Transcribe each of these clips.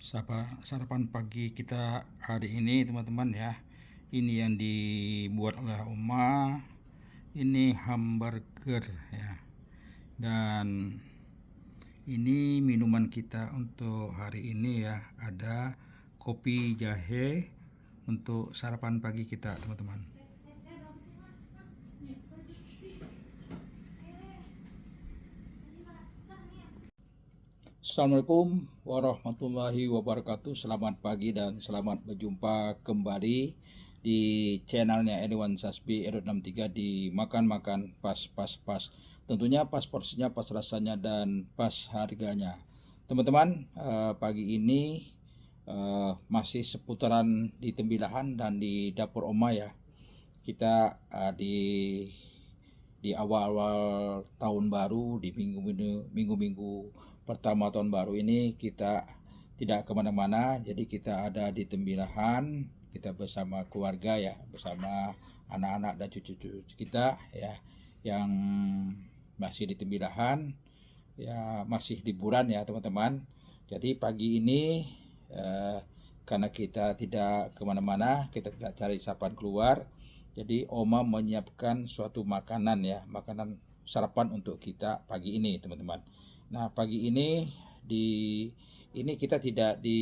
Sarapan pagi kita hari ini teman-teman ya. Ini yang dibuat oleh Oma. Ini hamburger ya. Dan ini minuman kita untuk hari ini ya. Ada kopi jahe untuk sarapan pagi kita teman-teman. Assalamualaikum warahmatullahi wabarakatuh. Selamat pagi dan selamat berjumpa kembali di channelnya Edwan Sasbi Edward 63 di makan pas. Tentunya pas porsinya, pas rasanya, dan pas harganya. Teman-teman, pagi ini masih seputaran di Tembilahan dan di dapur Oma ya. Kita di awal-awal tahun baru, di minggu-minggu pertama tahun baru ini kita tidak kemana-mana, jadi kita ada di Tembilahan, kita bersama keluarga ya, bersama anak-anak dan cucu-cucu kita ya, yang masih di Tembilahan ya, masih liburan ya teman-teman. Jadi pagi ini karena kita tidak kemana-mana, kita tidak cari sapan keluar, jadi Oma menyiapkan suatu makanan ya, makanan sarapan untuk kita pagi ini teman-teman. Nah pagi ini kita tidak di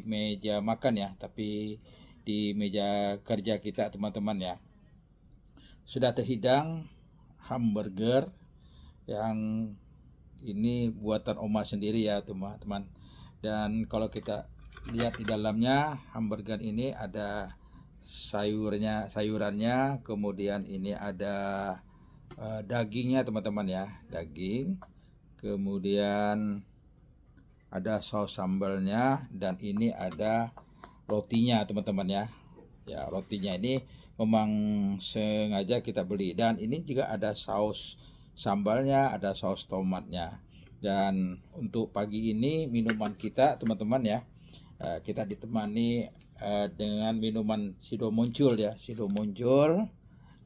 meja makan ya, tapi di meja kerja kita teman-teman ya. Sudah terhidang hamburger yang ini buatan Oma sendiri ya teman-teman. Dan kalau kita lihat di dalamnya hamburger ini ada sayurannya, kemudian ini ada dagingnya teman-teman ya, daging, kemudian ada saus sambalnya, dan ini ada rotinya teman-teman ya. Ya, rotinya ini memang sengaja kita beli, dan ini juga ada saus sambalnya, ada saus tomatnya. Dan untuk pagi ini minuman kita teman-teman ya, kita ditemani dengan minuman Sido Muncul ya. Sido Muncul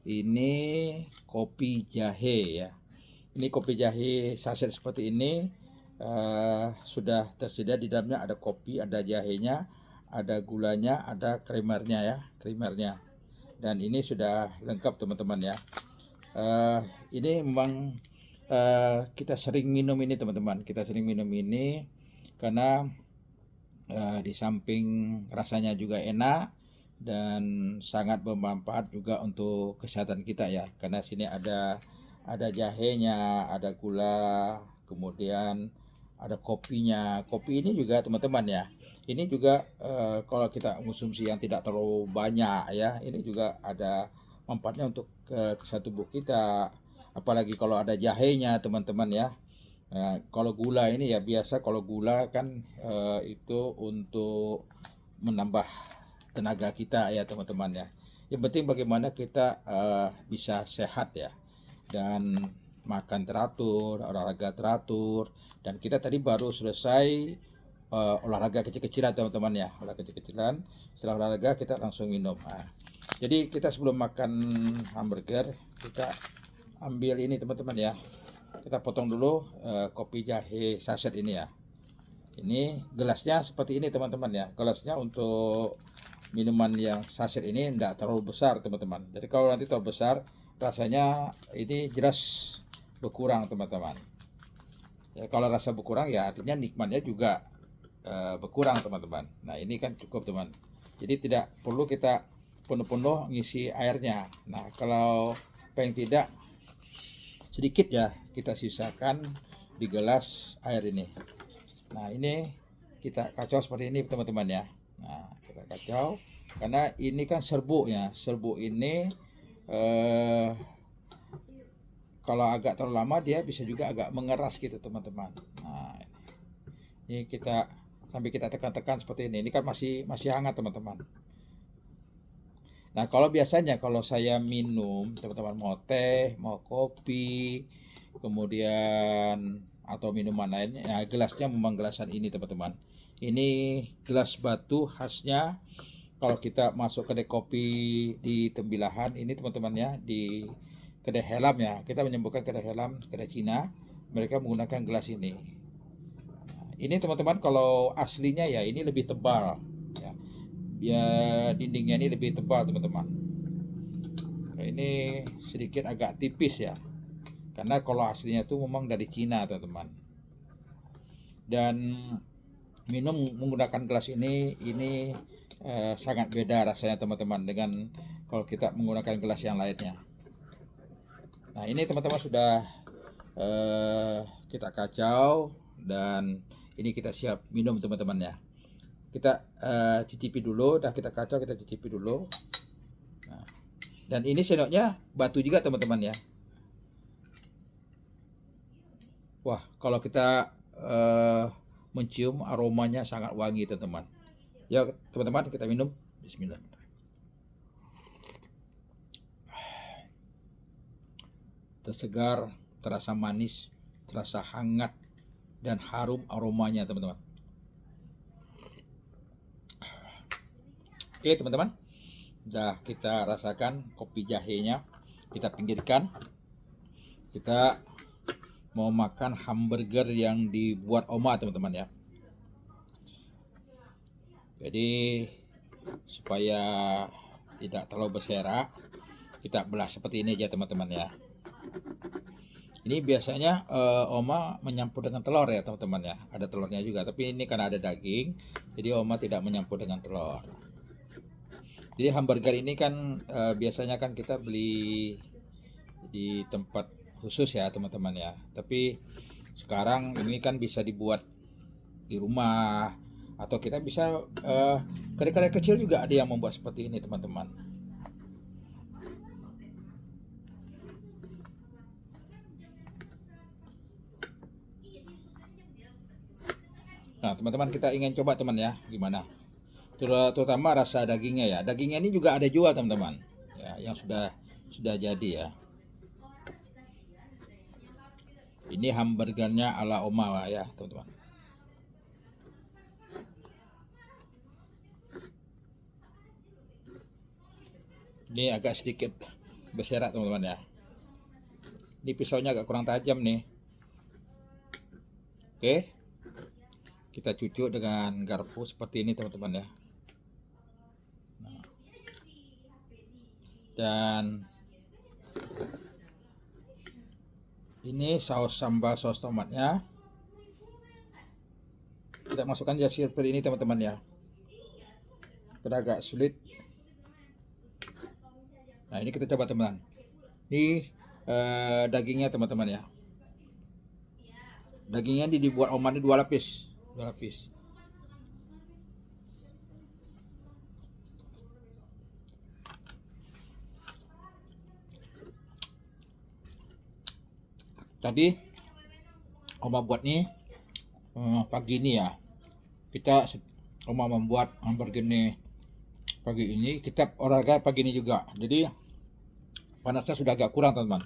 ini kopi jahe ya. Ini kopi jahe saset seperti ini, sudah tersedia di dalamnya, ada kopi, ada jahenya, ada gulanya, ada kremernya ya, kremernya. Dan ini sudah lengkap teman-teman ya. Ini memang kita sering minum ini teman-teman, kita sering minum ini karena di samping rasanya juga enak dan sangat bermanfaat juga untuk kesehatan kita ya, karena sini ada jahenya, ada gula, kemudian ada kopinya. Kopi ini juga teman-teman ya, ini juga kalau kita konsumsi yang tidak terlalu banyak ya, ini juga ada manfaatnya untuk kesehatan tubuh kita, apalagi kalau ada jahenya teman-teman ya. Nah, kalau gula ini ya biasa, kalau gula kan itu untuk menambah tenaga kita ya teman-teman ya. Yang penting bagaimana kita bisa sehat ya, dan makan teratur, olahraga teratur. Dan kita tadi baru selesai olahraga kecil-kecilan teman-teman ya, olahraga kecil-kecilan. Setelah olahraga kita langsung minum. Nah, jadi kita sebelum makan hamburger, kita ambil ini teman-teman ya. Kita potong dulu kopi jahe saset ini ya. Ini gelasnya seperti ini teman-teman ya. Gelasnya untuk minuman yang saset ini tidak terlalu besar teman-teman. Jadi kalau nanti terlalu besar, rasanya ini jelas berkurang teman-teman. Ya, kalau rasa berkurang ya artinya nikmatnya juga berkurang teman-teman. Nah ini kan cukup teman. Jadi tidak perlu kita penuh-penuh ngisi airnya. Nah kalau pengen tidak, sedikit ya kita sisakan di gelas air ini. Nah ini kita kacau seperti ini teman-teman ya. Nah kita kacau karena ini kan serbuk ya. Serbuk ini kalau agak terlalu lama dia bisa juga agak mengeras gitu teman-teman. Nah ini kita sambil kita tekan-tekan seperti ini. Ini kan masih hangat teman-teman. Nah kalau biasanya kalau saya minum teman-teman, mau teh, mau kopi, kemudian atau minuman lainnya ya, gelasnya memang gelasan ini teman-teman. Ini gelas batu khasnya kalau kita masuk kedai kopi di Tembilahan ini teman-teman ya, di kedai Helam ya, kita menyebutkan kedai Helam, kedai Cina, mereka menggunakan gelas ini. Nah, ini teman-teman kalau aslinya ya ini lebih tebal ya. Ya dindingnya ini lebih tebal teman-teman. Ini sedikit agak tipis ya. Karena kalau aslinya itu memang dari Cina teman-teman. Dan minum menggunakan gelas ini sangat beda rasanya teman-teman dengan kalau kita menggunakan gelas yang lainnya. Nah ini teman-teman sudah kita kacau dan ini kita siap minum teman-teman ya. Kita cicipi dulu, dah kita kacau, kita cicipi dulu. Nah, dan ini sendoknya batu juga teman-teman ya. Wah, kalau kita mencium aromanya sangat wangi teman-teman. Ya teman-teman kita minum. Bismillah. Tersegar, terasa manis, terasa hangat dan harum aromanya teman-teman. Oke teman-teman, udah kita rasakan kopi jahenya, kita pinggirkan. Kita mau makan hamburger yang dibuat Oma teman-teman ya. Jadi supaya tidak terlalu berserak, kita belah seperti ini aja teman-teman ya. Ini biasanya Oma menyampur dengan telur ya teman-teman ya. Ada telurnya juga, tapi ini karena ada daging, jadi Oma tidak menyampur dengan telur. Jadi hamburger ini kan biasanya kan kita beli di tempat khusus ya teman-teman ya. Tapi sekarang ini kan bisa dibuat di rumah atau kita bisa kedai-kedai kecil juga ada yang membuat seperti ini teman-teman. Nah teman-teman kita ingin coba teman ya gimana, terutama rasa dagingnya ya. Dagingnya ini juga ada jual teman-teman ya, yang sudah jadi ya. Ini hamburgernya ala Oma ya teman-teman. Ini agak sedikit berserak teman-teman ya. Ini pisaunya agak kurang tajam nih. Oke, kita cucuk dengan garpu seperti ini teman-teman ya. Nah. Dan ini saus sambal saus tomatnya. Kita masukkan ya seperti ini teman-teman ya. Kita agak sulit. Nah ini kita coba teman-teman. Ini dagingnya teman-teman ya. Dagingnya dibuat Oma ini 2 lapis. 2 lapis. Tadi Oma buat nih pagi ini ya. Kita Oma membuat hamburger ini pagi ini. Kita olahraga pagi ini juga. Jadi panasnya sudah agak kurang teman-teman.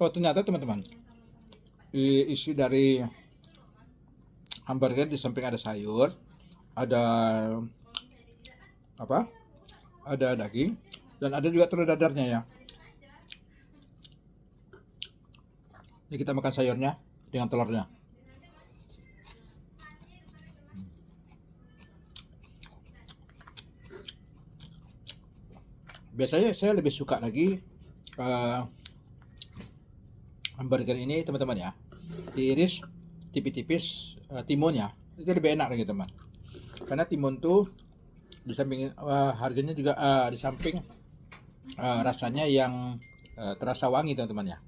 Oh ternyata teman-teman, isi dari hamburger di samping ada sayur, ada apa? Ada daging dan ada juga telur dadarnya ya. Ini kita makan sayurnya dengan telurnya. Biasanya saya lebih suka lagi hamburger ini teman-teman ya, diiris tipis-tipis timunnya, itu lebih enak lagi teman. Karena timun tuh di samping harganya juga di samping rasanya yang terasa wangi teman-teman ya.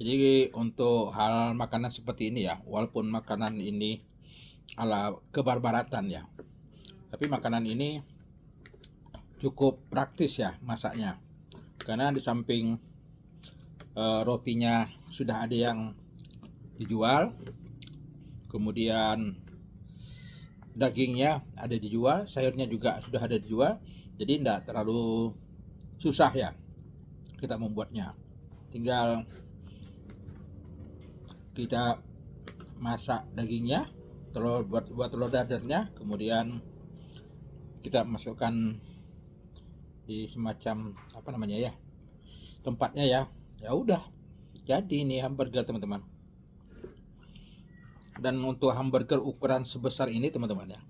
Jadi untuk hal makanan seperti ini ya, walaupun makanan ini ala kebarbaratan ya, tapi makanan ini cukup praktis ya masaknya. Karena di samping rotinya sudah ada yang dijual, kemudian dagingnya ada dijual, sayurnya juga sudah ada dijual. Jadi tidak terlalu susah ya kita membuatnya. Tinggal kita masak dagingnya, buat telur dadarnya, kemudian kita masukkan di semacam apa namanya ya, tempatnya ya. Ya udah, jadi ini hamburger teman-teman. Dan untuk hamburger ukuran sebesar ini teman-teman ya,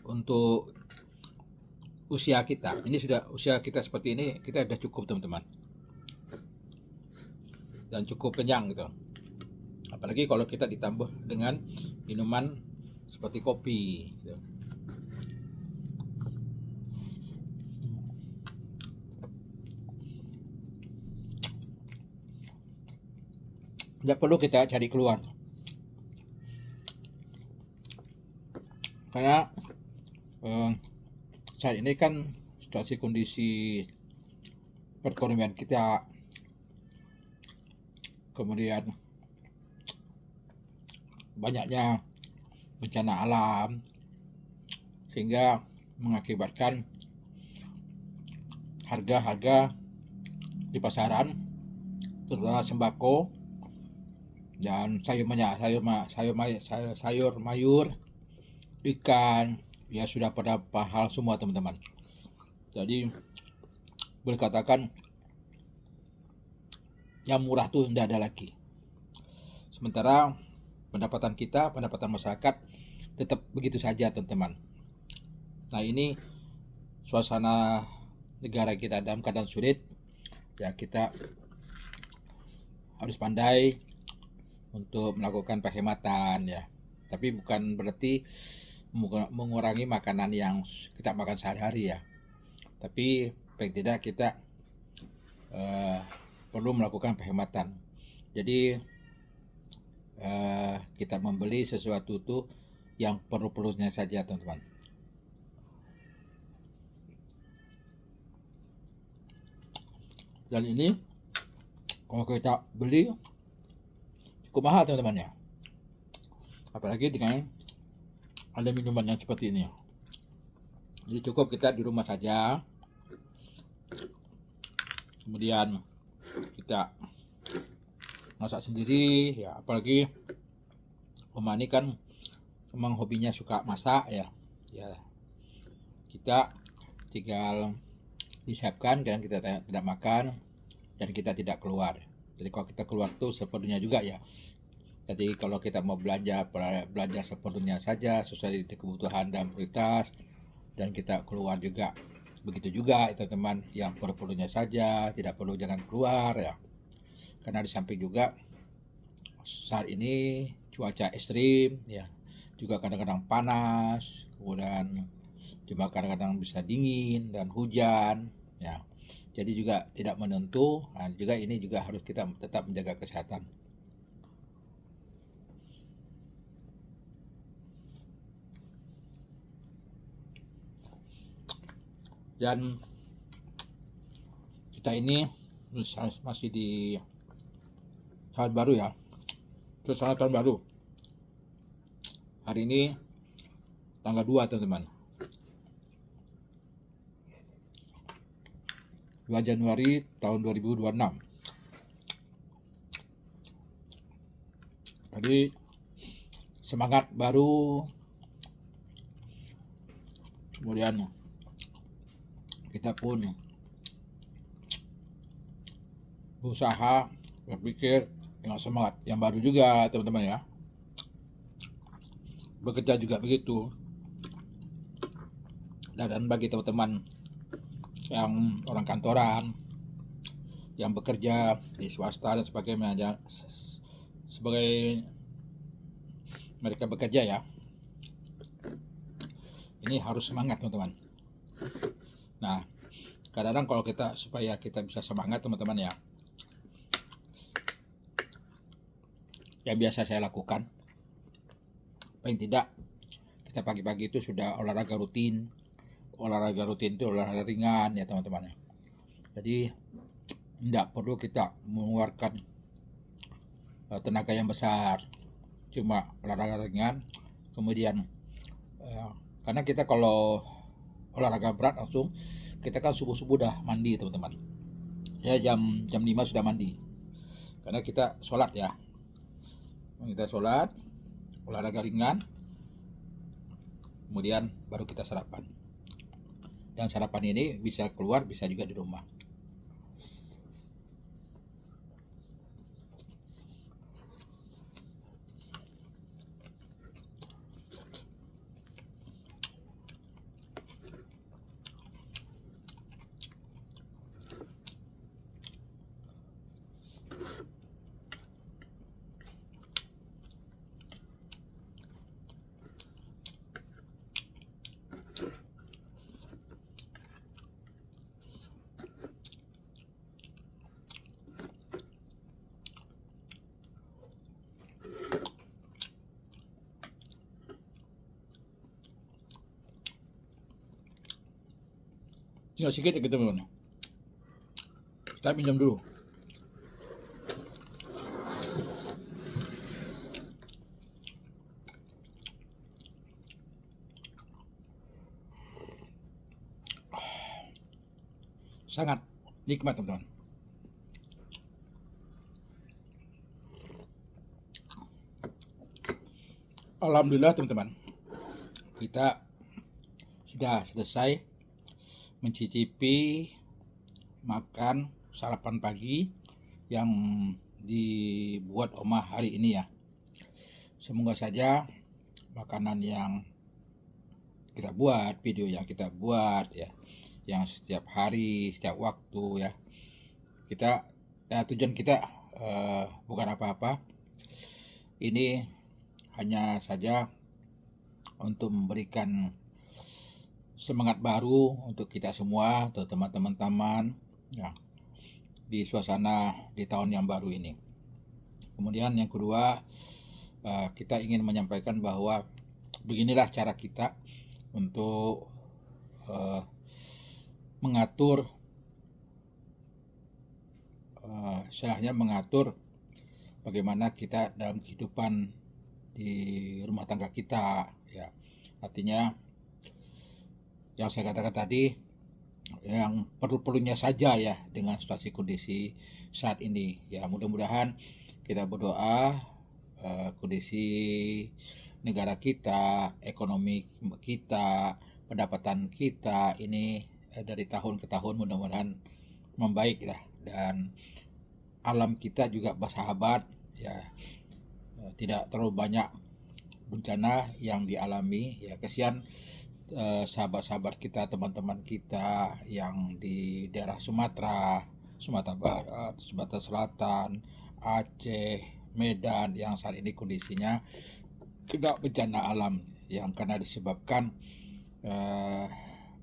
untuk usia kita, ini sudah usia kita seperti ini, kita sudah cukup teman-teman, dan cukup kenyang gitu. Apalagi kalau kita ditambah dengan minuman seperti kopi gitu. Tidak perlu kita cari keluar, karena saat ini kan situasi kondisi perekonomian kita, kemudian banyaknya bencana alam, sehingga mengakibatkan harga-harga di pasaran, terutama sembako dan sayur mayur, ikan ya sudah pada mahal semua teman-teman. Jadi boleh katakan yang murah tuh tidak ada lagi. Sementara pendapatan masyarakat tetap begitu saja teman-teman. Nah ini suasana negara kita dalam keadaan sulit ya, kita harus pandai untuk melakukan penghematan ya. Tapi bukan berarti mengurangi makanan yang kita makan sehari-hari ya. Tapi paling tidak kita perlu melakukan penghematan. Jadi kita membeli sesuatu tuh yang perlu-perlunya saja teman-teman. Dan ini kalau kita beli cukup mahal teman-teman ya, apalagi dengan ada minuman yang seperti ini. Jadi cukup kita di rumah saja, kemudian kita masak sendiri ya. Apalagi Oma ini kan memang hobinya suka masak ya. Kita tinggal disiapkan dan kita tidak makan dan kita tidak keluar. Jadi kalau kita keluar tuh seperlunya juga ya. Jadi kalau kita mau belanja seperlunya saja sesuai dengan kebutuhan dan prioritas, dan kita keluar juga begitu juga teman-teman, yang perlu-perlunya saja, tidak perlu jangan keluar ya. Karena di samping juga saat ini cuaca ekstrim ya, juga kadang-kadang panas, kemudian juga kadang-kadang bisa dingin dan hujan ya. Jadi juga tidak menentu. Nah, juga ini juga harus kita tetap menjaga kesehatan. Dan kita ini masih di tahun baru ya, suasana tahun baru. Hari ini tanggal 2 teman-teman, 2 Januari tahun 2026. Jadi semangat baru, kemudian kita pun berusaha berpikir dengan semangat yang baru juga teman-teman ya. Bekerja juga begitu. Dan bagi teman-teman yang orang kantoran, yang bekerja di swasta dan sebagainya, sebagai mereka bekerja ya, ini harus semangat teman-teman. Nah, kadang-kadang kalau supaya kita bisa semangat teman-teman ya, yang biasa saya lakukan. Paling tidak kita pagi-pagi itu sudah olahraga rutin. Olahraga rutin itu olahraga ringan ya teman-teman. Jadi tidak perlu kita mengeluarkan tenaga yang besar, cuma olahraga ringan. Kemudian karena kita kalau olahraga berat langsung, kita kan subuh-subuh udah mandi teman-teman. Saya jam 5 sudah mandi, karena kita sholat ya. Kita sholat, olahraga ringan, kemudian baru kita sarapan. Dan sarapan ini bisa keluar, bisa juga di rumah. Tinggal sedikit ya teman-teman. Kita minum dulu. Sangat nikmat teman-teman. Alhamdulillah teman-teman, kita sudah selesai mencicipi makan sarapan pagi yang dibuat Oma hari ini ya. Semoga saja makanan yang kita buat, video yang kita buat ya, yang setiap hari, setiap waktu ya, tujuan kita bukan apa-apa. Ini hanya saja untuk memberikan semangat baru untuk kita semua, untuk teman-teman ya, di suasana di tahun yang baru ini. Kemudian yang kedua, kita ingin menyampaikan bahwa beginilah cara kita untuk mengatur mengatur bagaimana kita dalam kehidupan di rumah tangga kita ya. Artinya yang saya katakan tadi, yang perlu-perlunya saja ya dengan situasi kondisi saat ini ya. Mudah-mudahan kita berdoa kondisi negara kita, ekonomi kita, pendapatan kita ini dari tahun ke tahun mudah-mudahan membaik lah, dan alam kita juga bersahabat ya, tidak terlalu banyak bencana yang dialami ya. Kesian sahabat-sahabat kita, teman-teman kita yang di daerah Sumatera Barat, Sumatera Selatan, Aceh, Medan yang saat ini kondisinya kena bencana alam yang karena disebabkan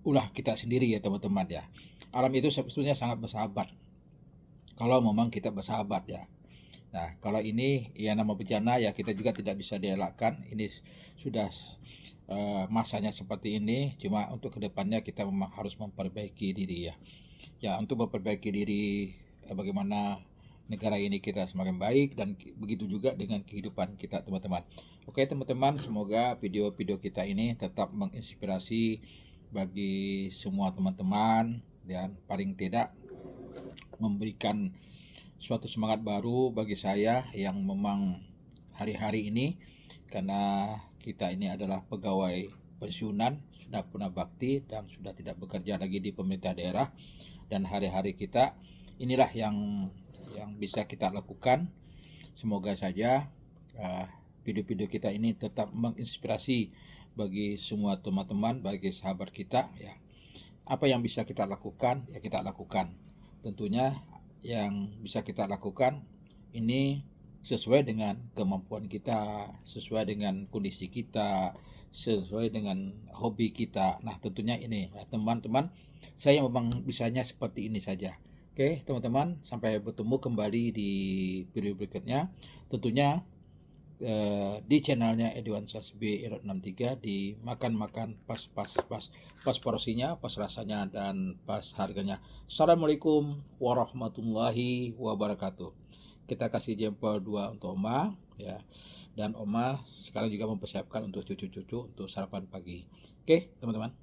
ulah kita sendiri ya teman-teman ya. Alam itu sebetulnya sangat bersahabat kalau memang kita bersahabat ya. Nah, kalau ini ya nama bencana ya, kita juga tidak bisa dielakkan. Ini sudah masanya seperti ini. Cuma untuk kedepannya kita memang harus memperbaiki diri ya. Ya, untuk memperbaiki diri bagaimana negara ini kita semakin baik, dan begitu juga dengan kehidupan kita teman-teman. Oke teman-teman, semoga video-video kita ini tetap menginspirasi bagi semua teman-teman, dan paling tidak memberikan suatu semangat baru bagi saya yang memang hari-hari ini, karena kita ini adalah pegawai pensiunan, sudah punah bakti dan sudah tidak bekerja lagi di pemerintah daerah, dan hari-hari kita inilah yang bisa kita lakukan. Semoga saja video-video kita ini tetap menginspirasi bagi semua teman-teman, bagi sahabat kita ya. Apa yang bisa kita lakukan ya kita lakukan. Tentunya yang bisa kita lakukan ini sesuai dengan kemampuan kita, sesuai dengan kondisi kita, sesuai dengan hobi kita. Nah tentunya ini ya, teman-teman, saya memang bisanya seperti ini saja. Oke teman-teman, sampai bertemu kembali di video berikutnya. Tentunya di channelnya Edwan Sasbi 63, dimakan pas porsinya, pas rasanya, dan pas harganya. Assalamualaikum warahmatullahi wabarakatuh. Kita kasih jempol 2 untuk Oma ya, dan Oma sekarang juga mempersiapkan untuk cucu-cucu untuk sarapan pagi. Oke teman-teman.